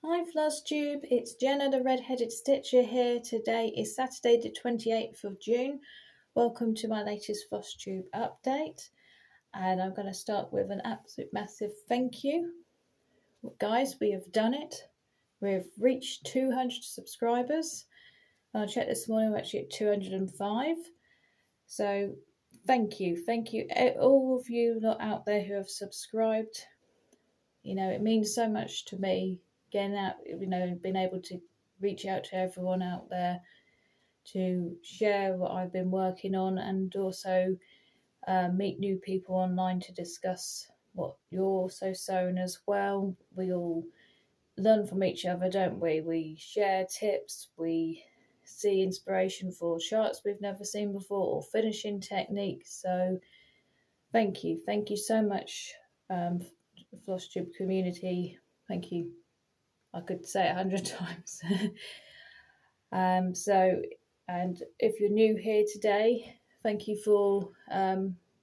Hi Flosstube, it's Jenna the Red-Headed Stitcher here. Today is Saturday the 28th of June. Welcome to my latest Flosstube update. And I'm going to start with an absolute massive thank you. Guys, we have done it. We've reached 200 subscribers. I checked this morning, we're actually at 205. So thank you all of you lot out there who have subscribed. You know, it means so much to me getting out, being able to reach out to everyone out there to share what I've been working on, and also meet new people online to discuss what you're also sewing as well. We all learn from each other, don't we? We share tips, we see inspiration for charts we've never seen before or finishing techniques. So thank you so much, Flosstube community. Thank you. I could say it 100 times. And if you're new here today, thank you for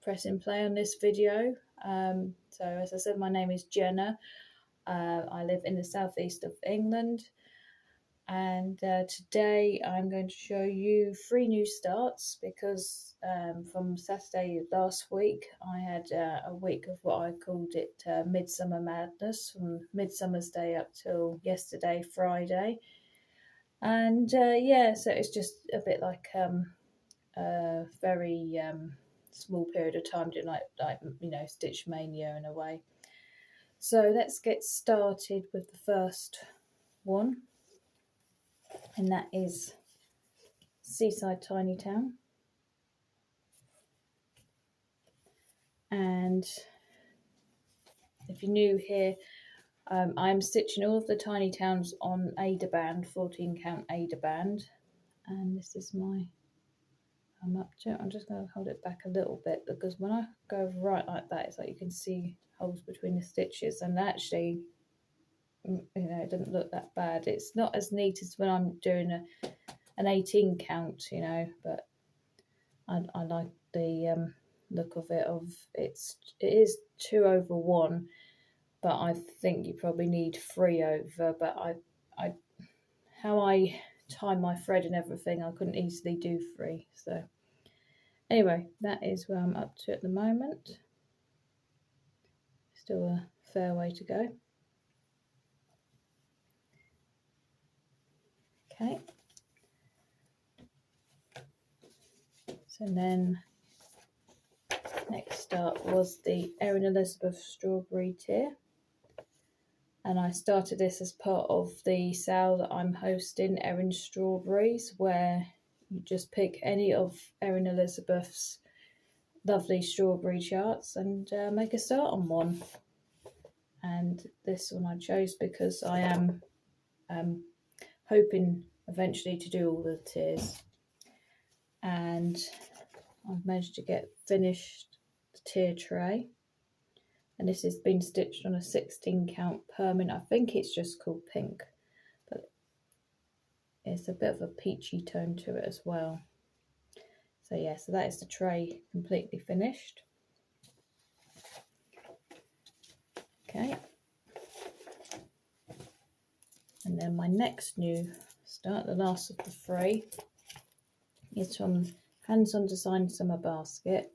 pressing play on this video. So as I said, my name is Jenna. I live in the southeast of England, and today I'm going to show you 3 new starts because from Saturday last week I had a week of what I called it Midsummer Madness, from Midsummer's Day up till yesterday, Friday. And yeah, so it's just a bit like a very small period of time, doing like Stitch Mania in a way. So let's get started with the first one, and that is Seaside Tiny Town. And if you're new here, I'm stitching all of the tiny towns on Ada band, 14 count Ada band, and this is my I'm up to it. I'm just going to hold it back a little bit, because when I go right like that, it's like you can see holes between the stitches, and actually, it doesn't look that bad. It's not as neat as when I'm doing an 18 count, but I like the look of it. It is 2 over 1, but I think you probably need 3 over. But how I tie my thread and everything, I couldn't easily do 3. So anyway, that is where I'm up to at the moment. Still a fair way to go. Okay. So then next start was the Erin Elizabeth strawberry tier. And I started this as part of the sale that I'm hosting, Erin Strawberries, where you just pick any of Erin Elizabeth's lovely strawberry charts and make a start on one. And this one I chose because I am hoping eventually to do all the tiers, and I've managed to get finished the tier tray, and this has been stitched on a 16 count permit. I think it's just called Pink, but it's a bit of a peachy tone to it as well. So yeah, so that is the tray completely finished. Okay, and then my next new start, the last of the 3, is from Hands On Design Summer Basket.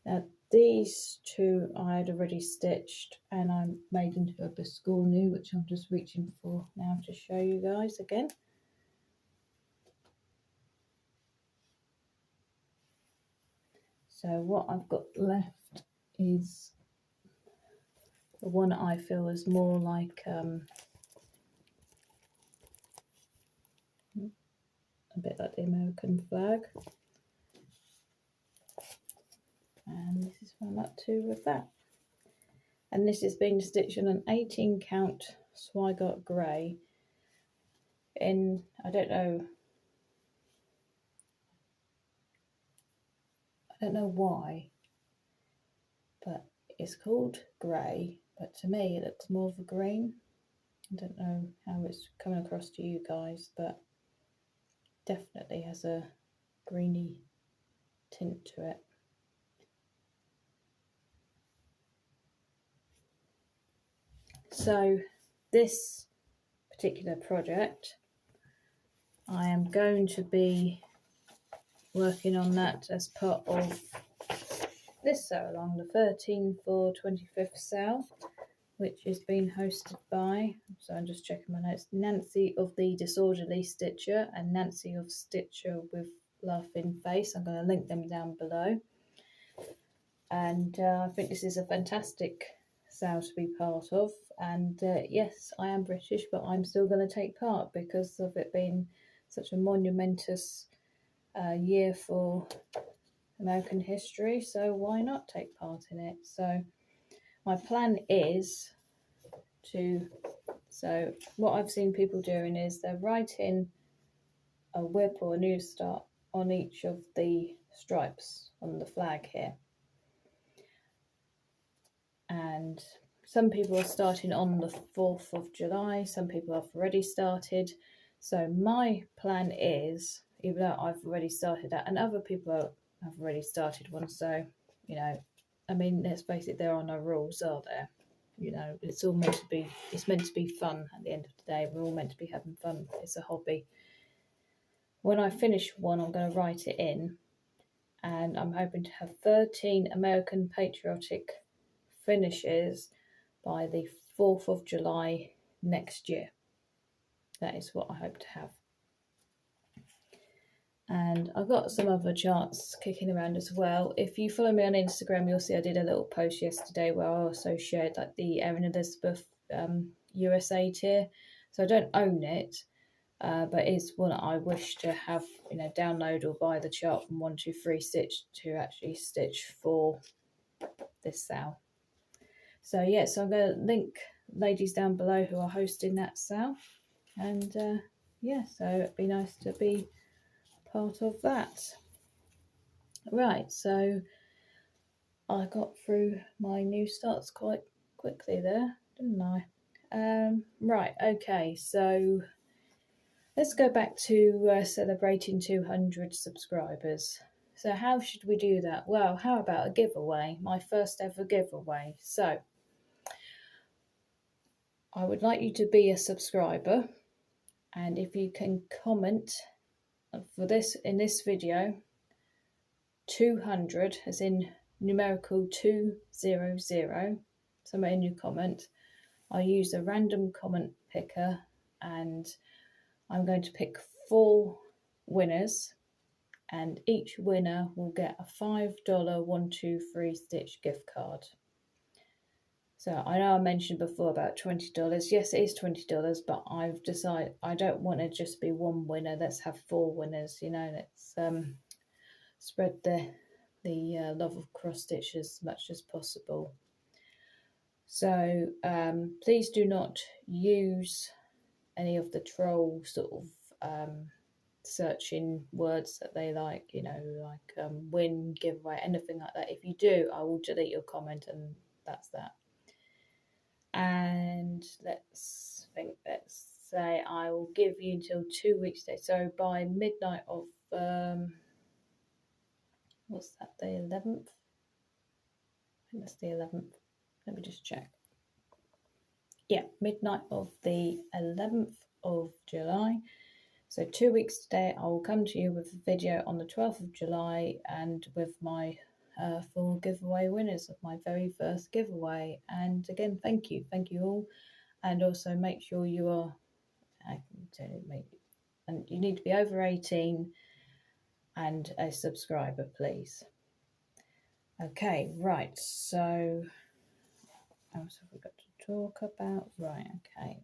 Now these 2 I had already stitched and I made into a biscornu, which I'm just reaching for now to show you guys again. So what I've got left is the one I feel is more like a bit like the American flag, and this is what I'm up to with that. And this has been stitched on an 18 count Swigart grey in, I don't know why, but it's called grey, but to me it looks more of a green. I don't know how it's coming across to you guys, but definitely has a greeny tint to it. So this particular project. I am going to be working on that as part of this sew along, the 13 for 25th sale, which is being hosted by, so I'm just checking my notes, Nancy of the Disorderly Stitcher and Nancy of Stitcher with Laughing Face. I'm going to link them down below. And I think this is a fantastic sale to be part of. And yes, I am British, but I'm still going to take part because of it being such a monumentous year for American history. So why not take part in it? So my plan is so what I've seen people doing is they're writing a whip or a new start on each of the stripes on the flag here. And some people are starting on the 4th of July, some people have already started. So my plan is, even though I've already started that, and other people have already started one, so, you know, I mean, let's face it, there are no rules, are there? You know, it's all meant to be, it's meant to be fun at the end of the day. We're all meant to be having fun. It's a hobby. When I finish one, I'm going to write it in, and I'm hoping to have 13 American patriotic finishes by the 4th of July next year. That is what I hope to have. And I've got some other charts kicking around as well. If you follow me on Instagram, you'll see I did a little post yesterday where I also shared like the Erin Elizabeth USA tier. So I don't own it, but it's one I wish to have, you know, download or buy the chart from 123 Stitch to actually stitch for this sale. So yeah, so I'm going to link ladies down below who are hosting that sale. And yeah, so it'd be nice to be part of that. Right, so I got through my new starts quite quickly there, didn't I? Right, okay, so let's go back to celebrating 200 subscribers. So how should we do that? Well, how about a giveaway? My first ever giveaway. So I would like you to be a subscriber, and if you can comment for this in this video 200, as in numerical 200, somewhere in your comment, I'll use a random comment picker and I'm going to pick 4 winners, and each winner will get a $5 123 Stitch gift card. So I know I mentioned before about $20. Yes, it is $20, but I've decided I don't want to just be one winner. Let's have 4 winners, you know. Let's spread the love of cross stitch as much as possible. So please do not use any of the troll sort of searching words that they like, you know, like win, giveaway, anything like that. If you do, I will delete your comment, and that's that. And let's say I will give you until 2 weeks today. So by midnight of what's that, the 11th? I think that's the 11th. Let me just check. Yeah, midnight of the 11th of July. So 2 weeks today, I will come to you with a video on the 12th of July and with my 4 giveaway winners of my very first giveaway. And again, thank you all. And also make sure you are, and you need to be over 18 and a subscriber, please. Okay, right, so what else have we got to talk about? Right, okay.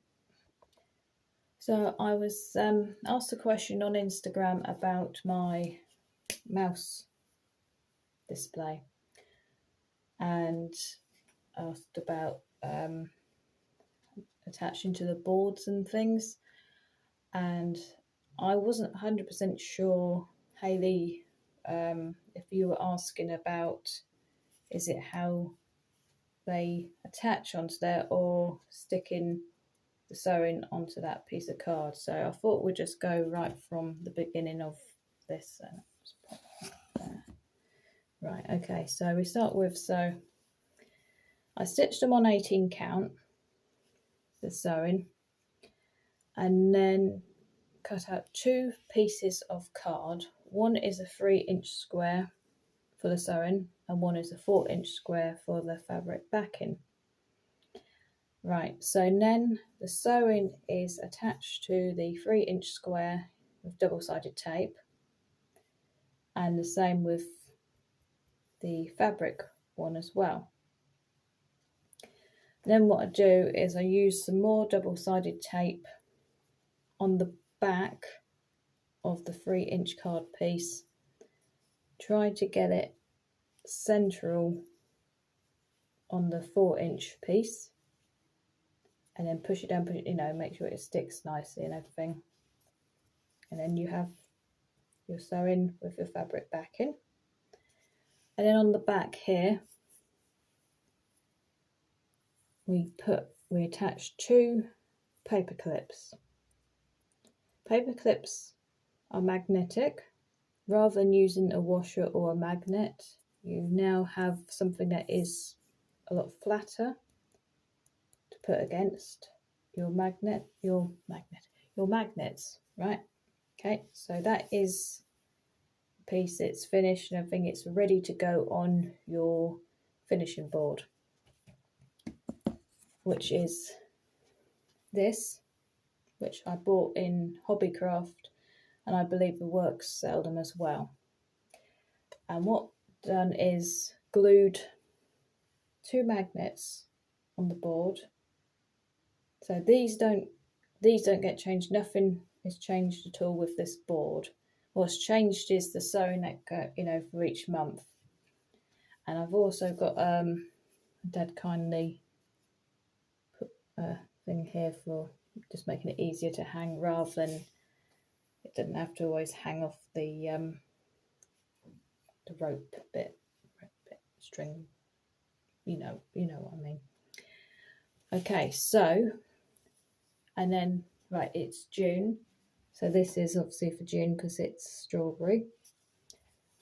So I was asked a question on Instagram about my mouse display, and asked about attaching to the boards and things, and I wasn't 100% sure, Hayley, if you were asking about, is it how they attach onto there or sticking the sewing onto that piece of card. So I thought we'd just go right from the beginning of this. Right, okay, so we start with, so I stitched them on 18 count, the sewing, and then cut out 2 pieces of card. One is a 3-inch square for the sewing and one is a 4-inch square for the fabric backing. Right, so then the sewing is attached to the 3-inch square with double-sided tape, and the same with the fabric one as well. Then what I do is I use some more double-sided tape on the back of the 3-inch card piece, try to get it central on the 4-inch piece, and then push it down, make sure it sticks nicely and everything. And then you have your sewing with your fabric backing. And then on the back here, we attach 2 paper clips. Paper clips are magnetic. Rather than using a washer or a magnet, you now have something that is a lot flatter to put against your magnets, right? Okay, so that is the piece. It's finished and everything. It's ready to go on your finishing board, which is this, which I bought in Hobbycraft, and I believe the Works sell them as well. And what I've done is glued 2 magnets on the board. So these don't get changed. Nothing is changed at all with this board. What's changed is the sewing that for each month. And I've also got Dad kindly put a thing here for just making it easier to hang, rather than it doesn't have to always hang off the rope bit, string. You know what I mean. Okay, so, and then, right, it's June. So this is obviously for June because it's strawberry.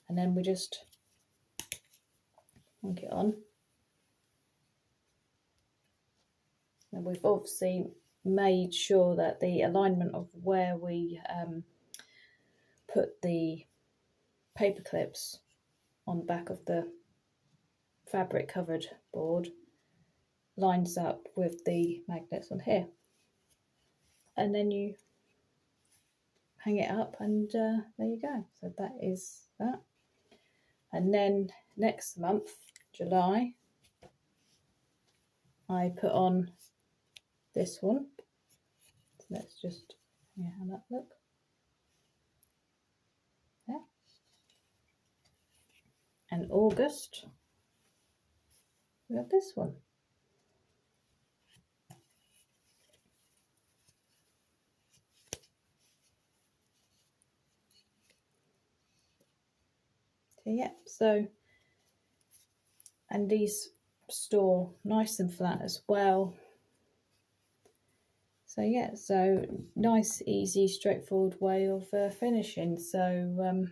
And then we just hook it on. And we've obviously made sure that the alignment of where we put the paper clips on the back of the fabric covered board lines up with the magnets on here. And then you hang it up and there you go. So that is that. And then next month, July, I put on this one. So let's just see how that looks. Yeah. And August, we have this one. So yeah, so, and these store nice and flat as well. So yeah, so nice, easy, straightforward way of finishing. So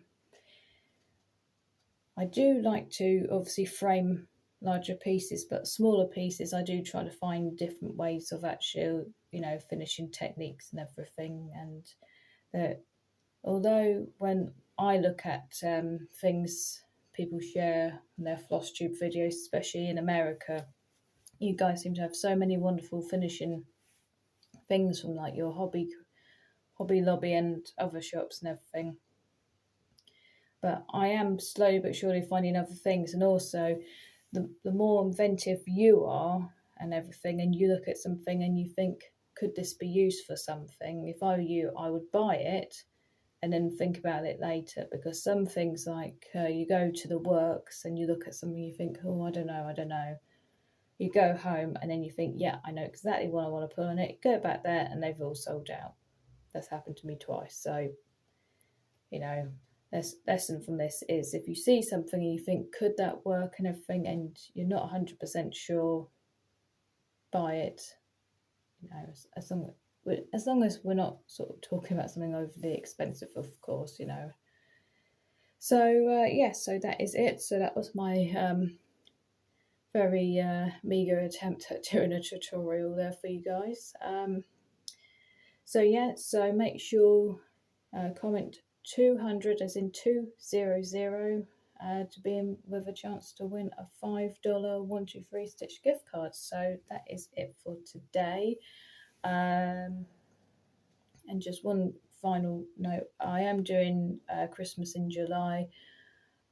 I do like to obviously frame larger pieces, but smaller pieces I do try to find different ways of actual, finishing techniques and everything. And that, although when I look at things people share in their Flosstube videos, especially in America, you guys seem to have so many wonderful finishing things from like your Hobby Lobby and other shops and everything. But I am slowly but surely finding other things, and also the more inventive you are and everything, and you look at something and you think, could this be used for something? If I were you, I would buy it and then think about it later, because some things, like you go to the Works and you look at something, you think, oh, I don't know. You go home and then you think, yeah, I know exactly what I want to put on it. Go back there and they've all sold out. That's happened to me twice. So, lesson from this is, if you see something and you think, could that work and everything, and you're not 100% sure, buy it. As long as we're not sort of talking about something overly expensive, of course, So so that is it. So that was my very meagre attempt at doing a tutorial there for you guys. So yeah, so make sure comment 200 as in 200 to be in with a chance to win a $5 123 Stitch gift card. So that is it for today. And just one final note, I am doing Christmas in July.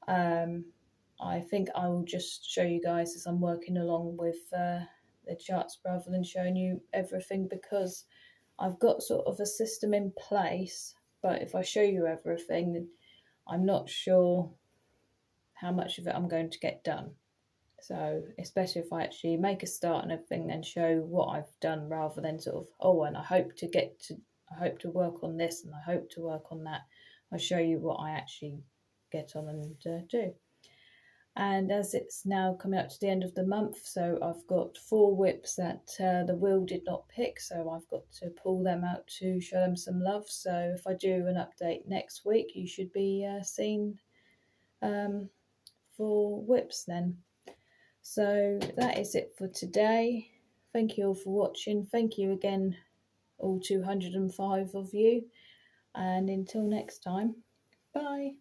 I think I will just show you guys as I'm working along with the charts rather than showing you everything, because I've got sort of a system in place, but if I show you everything, then I'm not sure how much of it I'm going to get done. So especially if I actually make a start and everything, then show what I've done rather than sort of, oh, and I hope to work on this and I hope to work on that. I'll show you what I actually get on and do. And as it's now coming up to the end of the month, so I've got 4 whips that the wheel did not pick, so I've got to pull them out to show them some love. So if I do an update next week, you should be seeing 4 whips then. So that is it for today. Thank you all for watching. Thank you again, all 205 of you. And until next time, bye.